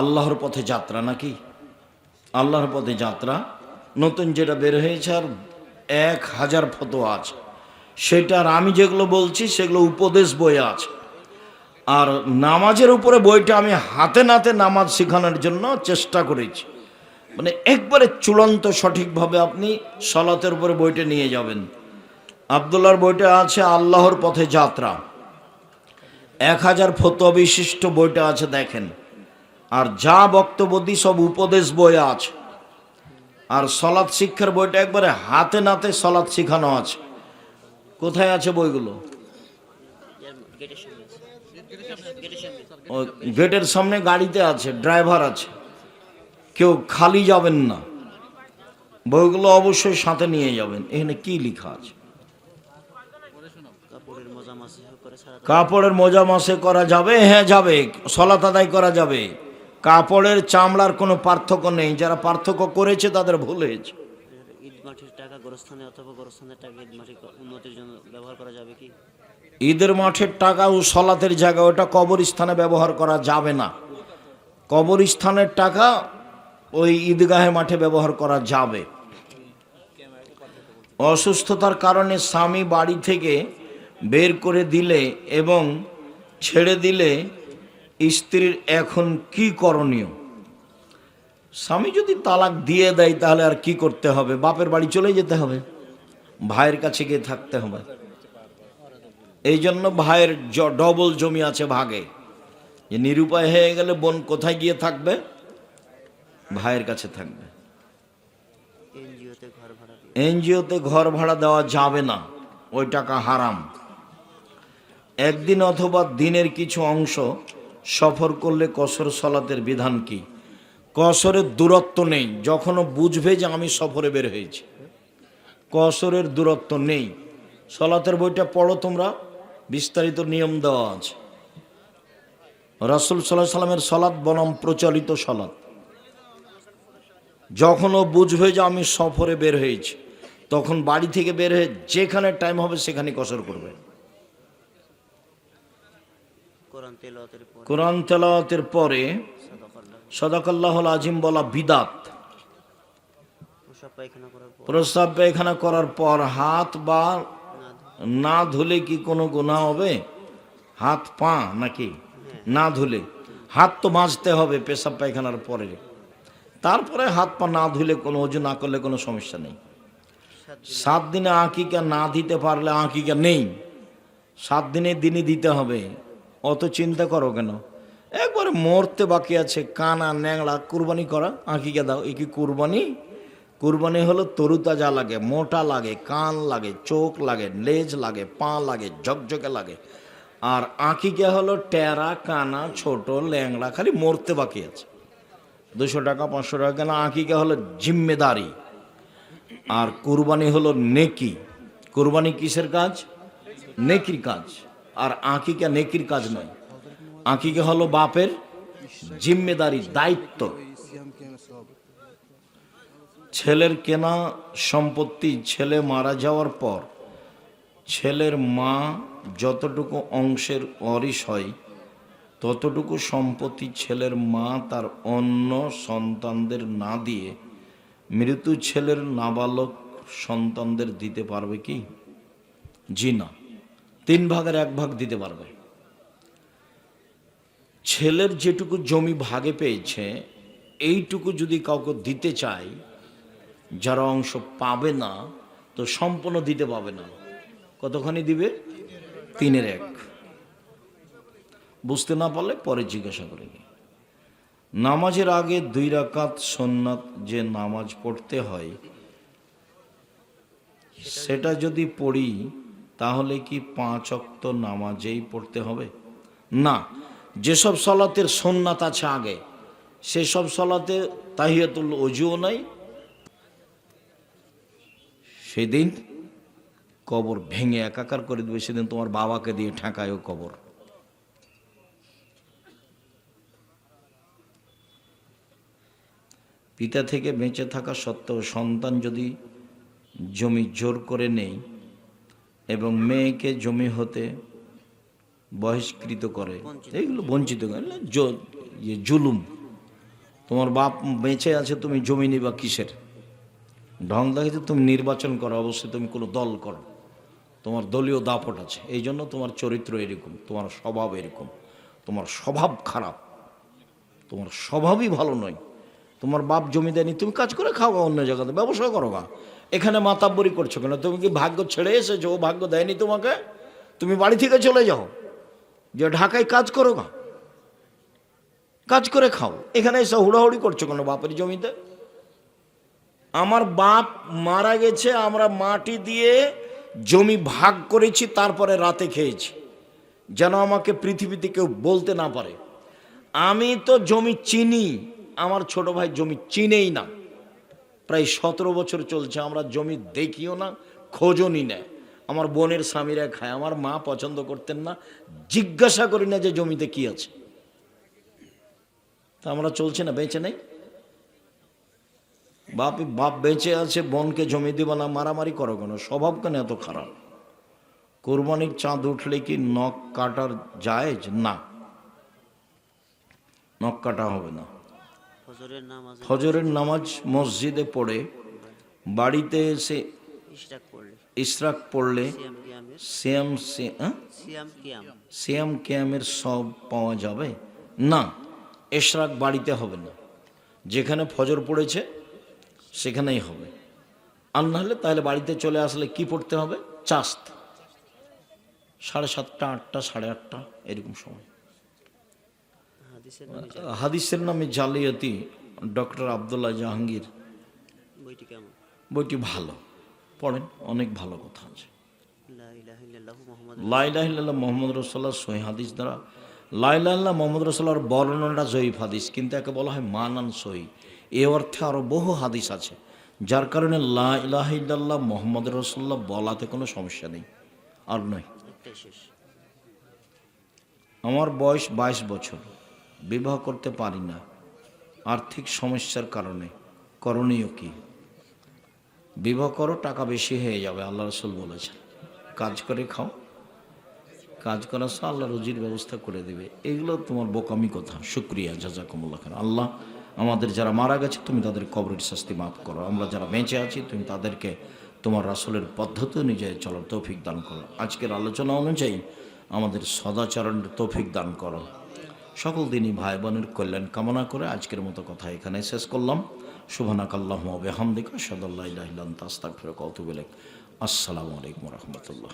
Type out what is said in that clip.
আল্লাহর পথে যাত্রা নাকি? আল্লাহর পথে যাত্রা নতুন যেটা বের হয়েছে, আর 1000 ফতোয়া আছে। সেটার আমি যেগুলো বলছি সেগুলো উপদেশ বই আছে। আর নামাজের উপরে বইটা আমি হাতে নাতে নামাজ শেখানোর জন্য চেষ্টা করেছি, মানে একবারে চূড়ান্ত সঠিকভাবে আপনি সালাতের উপরে বইটা নিয়ে যাবেন। আব্দুল্লাহর বইটা আছে আল্লাহর পথে যাত্রা, 1000 ফতোয়া বিশিষ্ট বইটা আছে, দেখেন। আর যা বক্তব্য দিই সব উপদেশ বই আছে। আর সলাৎ শিক্ষার বইটা একবারে হাতে নাতে সলাৎ শেখানো আছে। কোথায় আছে বইগুলো? ও গেটের সামনে গাড়িতে আছে, ড্রাইভার আছে, কেউ খালি যাবেন না, বইগুলো অবশ্যই সাথে নিয়ে যাবেন। এখানে কি লেখা আছে? কাপড়ের মোজা মাসে করা যাবে, হ্যাঁ যাবে, সলাত আদায় করা যাবে। কাপড়ের চামড়ার কোনো পার্থক্য নেই, যারা পার্থক্য করেছে তাদের ভুল হয়েছে। ঈদ মাঠের টাকা গোরস্থানে অথবা গোরস্থানের টাকা ঈদ মাঠে উন্নতির জন্য ব্যবহার করা যাবে কি? ঈদের মাঠের টাকা ও সলাতের জায়গা, ওটা কবরস্থানে ব্যবহার করা যাবে না। কবরস্থানের টাকা ওই ঈদগাহে মাঠে ব্যবহার করা যাবে। অসুস্থতার কারণে স্বামী বাড়ি থেকে বের করে দিলে এবং ছেড়ে দিলে স্ত্রীর এখন কি করণীয়? স্বামী যদি তালাক দিয়ে দেয় তাহলে আর কি করতে হবে? বাপের বাড়ি চলে যেতে হবে, ভাইয়ের কাছে গিয়ে থাকতে হবে। এই জন্য ভাইয়ের ডবল জমি আছে ভাগে, যে নিরুপায় হয়ে গেলে বোন কোথায় গিয়ে থাকবে? ভাইয়ের কাছে থাকবে। এনজিওতে ঘর ভাড়া দেওয়া যাবে না, ওই টাকা হারাম। একদিন অথবা দিনের কিছু অংশ সফর করলে কসর সলাতের বিধান কি? কসরের দূরত্ব নেই, যখনও বুঝবে যে আমি সফরে বের হয়েছি, কসরের দূরত্ব নেই। সলাতের বইটা পড়ো তোমরা, বিস্তারিত নিয়ম দেওয়া আছে। রাসূল সাল্লাল্লাহু আলাইহি সাল্লামের সলাত বনাম প্রচলিত সলাত। যখনও বুঝবে যে আমি সফরে বের হয়েছি, তখন বাড়ি থেকে বের হয়ে যেখানে টাইম হবে সেখানে কসর করবে। কোরআন তেলাওয়াতের পরে সাদাকাল্লাহুল আজিম বলা বিদাত। প্রস্রাব পায়খানা করার পর হাত বা না ধুলে কি কোনো গুনাহ হবে? হাত পা নাকি? না ধুলে, হাত তো মাজতে হবে পেশাব পায়খানার পরে, তারপরে হাত পা না ধুলে কোনো ওযু না করলে কোনো সমস্যা নেই। 7 দিনে আকিকা না দিতে পারলে আকিকা নেই, 7 দিনের দিনই দিতে হবে। অত চিন্তা করো কেন? একবারে মরতে বাকি আছে, কানা ন্যাংড়া কুরবানি করা, আকিকা দাও। এ কি কুরবানি? কুরবানি হলো তরুতাজা লাগে, মোটা লাগে, কান লাগে, চোখ লাগে, লেজ লাগে, পা লাগে, ঝকঝকে লাগে। আর আকিকা হলো টেরা কানা ছোট ল্যাংড়া, খালি মরতে বাকি আছে। 200 টাকা 500 টাকা কেন? আকিকা হলো জিম্মেদারি, আর কুরবানি হলো নেকি। কুরবানি কিসের কাজ? নেকির কাজ। আর আকিকা নেকির কাজ নয়, আকিকা হলো বাপের জিম্মেদারি, দায়িত্ব। ছেলের কেনা সম্পত্তি ছেলে মারা যাওয়ার পর ছেলের মা যতটুকু অংশের ওয়ারিশ হয়, ততটুকু সম্পত্তি ছেলের মা তার অন্য সন্তানদের না দিয়ে মৃত ছেলের নাবালক সন্তানদের দিতে পারবে কি? জি না, 3 ভাগের 1 ভাগ দিতে পারবে। ছেলের যেটুকু জমি ভাগে পেয়েছে এইটুকু যদি কাউকে দিতে চায়, যারা অংশ পাবে না তো সম্পূর্ণ দিতে পাবে না। কতখানি দিবে? 3/1। বুঝতে না পারলে পরে জিজ্ঞাসা করে। নামাজের আগে 2 রাকাত সুন্নাত যে নামাজ পড়তে হয়, সেটা যদি পড়ি তাহলে কি 5 ওয়াক্ত নামাজেই পড়তে হবে? না, যেসব সলাতের সুন্নাত আছে আগে, সেসব সলাতে তাহিয়াতুল ওযুও নাই। সেদিন কবর ভেঙে একাকার করে দেবে, সেদিন তোমার বাবাকে দিয়ে ঠেকায়ও কবর। পিতা থেকে বেঁচে থাকা সত্ত্বেও সন্তান যদি জমি জোর করে নেই এবং মেয়েকে জমি হতে বহিষ্কৃত করে, এইগুলো বঞ্চিত করে, জুলুম। তোমার বাপ বেঁচে আছে, তুমি জমি নিবা কিসের? ঢং দেখাতে তুমি নির্বাচন করো, অবশ্যই তুমি কোনো দল করো, তোমার দলীয় দাপট আছে, এই জন্য তোমার চরিত্র এরকম, তোমার স্বভাব এরকম, তোমার স্বভাব খারাপ, তোমার স্বভাবই ভালো নয়। তোমার বাপ জমি দেয়নি, তুমি কাজ করে খাও গা, অন্য জায়গাতে ব্যবসা করো গা, এখানে মাতাব্বরি করছো কেন? তুমি কি ভাগ্য ছেড়ে এসেছো? ও ভাগ্য দেয়নি তোমাকে, তুমি বাড়ি থেকে চলে যাও, যে ঢাকায় কাজ করো গা, কাজ করে খাও, এখানে এসে হুড়াহুড়ি করছো কেন বাপের জমিতে? আমার বাপ মারা গেছে, আমরা মাটি দিয়ে জমি ভাগ করেছি, তারপরে রাতে খেয়েছি, যেন আমাকে পৃথিবীতে কেউ বলতে না পারে। আমি তো জমি চিনি, আমার ছোট ভাই জমি চিনেই না, প্রায় 17 বছর চলছে, আমরা জমি দেখিও না, খোঁজও নি না। আমার বোনের স্বামীরা খায়, আমার মা পছন্দ করতেন না, জিজ্ঞাসা করি না যে জমিতে কি আছে। তা আমরা চলছে না, বেঁচে নেই। বাপ বেঁচে আছে, বোনকে জমি দিবা না, মারামারি করো কেন? স্বভাব কেন এত খারাপ? কোরবানির চাঁদ উঠলে কি নখ কাটার জায়েজ? না, নখ কাটা হবে না। ফজরের নামাজ মসজিদে পড়ে বাড়িতে এসে ইশরাক পড়লে সিয়াম কিয়ামের সব পাওয়া যাবে না। ইশরাক বাড়িতে হবে না, যেখানে ফজর পড়েছে সেখানেই হবে। আর না হলে তাহলে বাড়িতে চলে আসলে কি পড়তে হবে? চাস্ত 7:30, 8টা, 8:30 এরকম সময়। হাদিসের নামে জালিয়াতি, ডক্টর আব্দুল্লাহ জাহাঙ্গীর, বইটি ভালো, পড়েন, অনেক ভালো কথা আছে। লা ইলাহা ইল্লাল্লাহ মুহাম্মদ রাসূলুল্লাহ সহিহ হাদিস দ্বারা, লা ইলাহা ইল্লাল্লাহ মুহাম্মদ রাসূলুল্লাহর বর্ণনাটা জয়ীফ হাদিস, কিন্তু একে বলা হয় মানান সহিহ। এই অর্থে আরো বহু হাদিস আছে, যার কারণে লা ইলাহা ইল্লাল্লাহ মুহাম্মদ রাসূলুল্লাহ বলাতে কোনো সমস্যা নেই। আর নয়, আমার বয়স 22 বছর, বিবাহ করতে পারি না আর্থিক সমস্যার কারণে, করণীয় কি? বিবাহ করো, টাকা বেশি হয়ে যাবে, আল্লাহ রাসূল বলেছেন। কাজ করে খাও, কাজ করার সে আল্লাহ রুজির ব্যবস্থা করে দেবে। এগুলো তোমার বোকামি কথা। শুকরিয়া, জাযাকুমুল্লাহ খাইর। আল্লাহ আমাদের যারা মারা গেছে তুমি তাদের কবরের শাস্তি মাফ করো, আমরা যারা বেঁচে আছি তুমি তাদেরকে তোমার রাসূলের পদ্ধতি অনুযায়ী চলার তৌফিক দান করো। আজকের আলোচনা অনুযায়ী আমাদের সদাচরণের তৌফিক দান করো। সকল দিনই ভাই বোনের কল্যাণ কামনা করে আজকের মতো কথা এখানে শেষ করলাম। সুবহানাকাল্লাহুম্মা ওয়া বিহামদিকা আশহাদু আল্লা ইলাহা ইল্লা আনতা আস্তাগফিরুকা ওয়া আতুবু ইলাইক। আসসালামু আলাইকুম ওয়া রাহমাতুল্লাহ।